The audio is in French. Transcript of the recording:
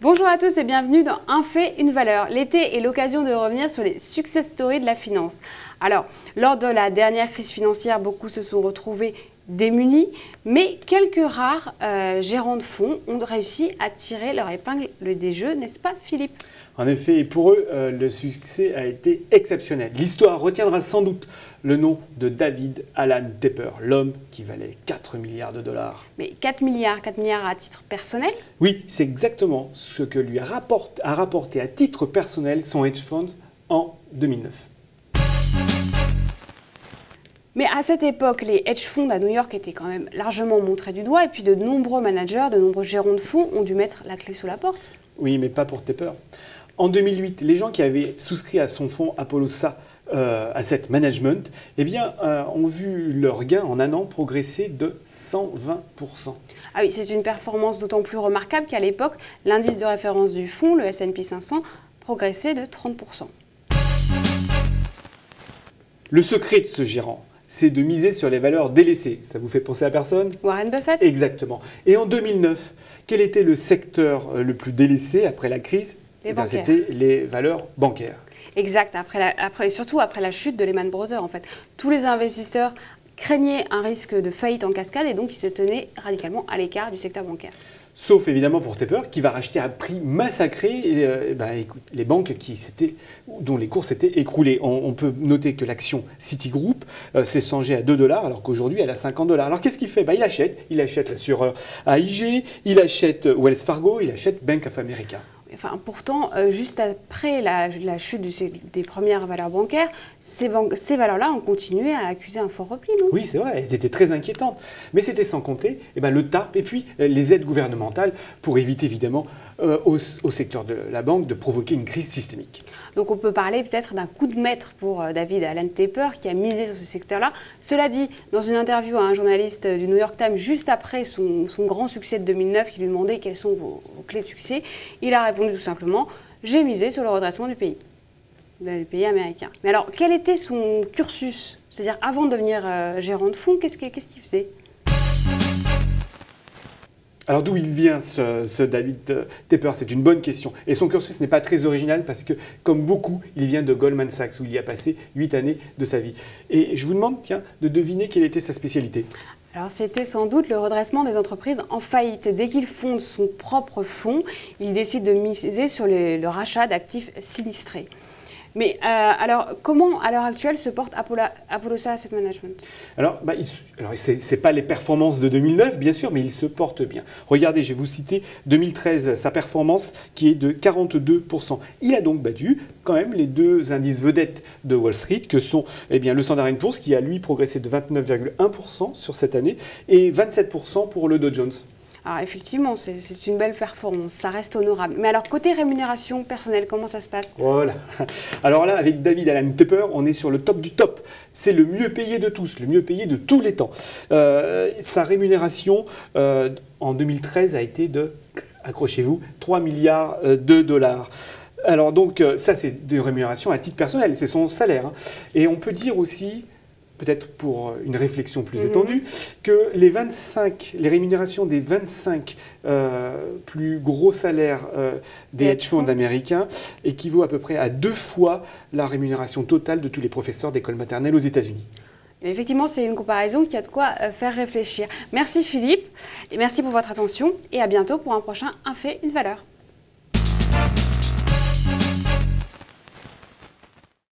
Bonjour à tous et bienvenue dans Un fait, une valeur. L'été est l'occasion de revenir sur les success stories de la finance. Alors, lors de la dernière crise financière, beaucoup se sont retrouvés démunis, mais quelques rares gérants de fonds ont réussi à tirer leur épingle des jeux, n'est-ce pas Philippe? En effet, et pour eux, le succès a été exceptionnel. L'histoire retiendra sans doute le nom de David Alan Tepper, l'homme qui valait 4 milliards de dollars. Mais 4 milliards à titre personnel? Oui, c'est exactement ce que lui a rapporté à titre personnel son hedge fund en 2009. Mais à cette époque, les hedge funds à New York étaient quand même largement montrés du doigt et puis de nombreux managers, de nombreux gérants de fonds ont dû mettre la clé sous la porte. Oui, mais pas pour Tepper. En 2008, les gens qui avaient souscrit à son fonds Apollosa Asset Management ont vu leur gain en un an progresser de 120%. Ah oui, c'est une performance d'autant plus remarquable qu'à l'époque, l'indice de référence du fonds, le S&P 500, progressait de 30%. Le secret de ce gérant, c'est de miser sur les valeurs délaissées. Ça vous fait penser à personne? Warren Buffett? Exactement. Et en 2009, quel était le secteur le plus délaissé après la crise? C'était les valeurs bancaires. Exact, surtout après la chute de Lehman Brothers en fait. Tous les investisseurs craignaient un risque de faillite en cascade et donc ils se tenaient radicalement à l'écart du secteur bancaire. Sauf évidemment pour Tepper qui va racheter à prix massacré les banques dont les cours s'étaient écroulés. On peut noter que l'action Citigroup s'est changée à 2 $ alors qu'aujourd'hui elle a 50 $. Alors qu'est-ce qu'il fait? Il achète sur AIG, il achète Wells Fargo, il achète Bank of America. Enfin, pourtant, juste après la chute des premières valeurs bancaires, ces valeurs-là ont continué à accuser un fort repli, non? Oui, c'est vrai, elles étaient très inquiétantes. Mais c'était sans compter le TARP et puis les aides gouvernementales pour éviter évidemment au secteur de la banque de provoquer une crise systémique. Donc on peut parler peut-être d'un coup de maître pour David Alan Tepper qui a misé sur ce secteur-là. Cela dit, dans une interview à un journaliste du New York Times juste après son grand succès de 2009 qui lui demandait quelles sont vos clés de succès, il a répondu tout simplement « J'ai misé sur le redressement du pays américain ». Mais alors, quel était son cursus? C'est-à-dire, avant de devenir gérant de fonds, qu'est-ce qu'il faisait? Alors d'où il vient ce David Tepper? C'est une bonne question. Et son cursus n'est pas très original parce que, comme beaucoup, il vient de Goldman Sachs où il y a passé 8 années de sa vie. Et je vous demande de deviner quelle était sa spécialité. Alors c'était sans doute le redressement des entreprises en faillite. Dès qu'il fonde son propre fonds, il décide de miser sur le rachat d'actifs sinistrés. Mais alors, comment à l'heure actuelle se porte Apollosa Asset Management? Alors ce n'est pas les performances de 2009, bien sûr, mais il se porte bien. Regardez, je vais vous citer 2013, sa performance qui est de 42%. Il a donc battu quand même les deux indices vedettes de Wall Street, que sont le Standard & Poor's, qui a lui progressé de 29,1% sur cette année, et 27% pour le Dow Jones. Alors effectivement, c'est une belle performance, ça reste honorable. Mais alors côté rémunération personnelle, comment ça se passe? Voilà. Alors là, avec David Alan Tepper, on est sur le top du top. C'est le mieux payé de tous, le mieux payé de tous les temps. Sa rémunération en 2013 a été de, accrochez-vous, 3 milliards de dollars. Alors donc ça, c'est des rémunérations à titre personnel, c'est son salaire. Et on peut dire aussi, peut-être pour une réflexion plus étendue, que les rémunérations des 25 plus gros salaires des hedge funds américains équivaut à peu près à 2 fois la rémunération totale de tous les professeurs d'école maternelle aux États-Unis. Effectivement, c'est une comparaison qui a de quoi faire réfléchir. Merci Philippe, et merci pour votre attention, et à bientôt pour un prochain Un fait, une valeur.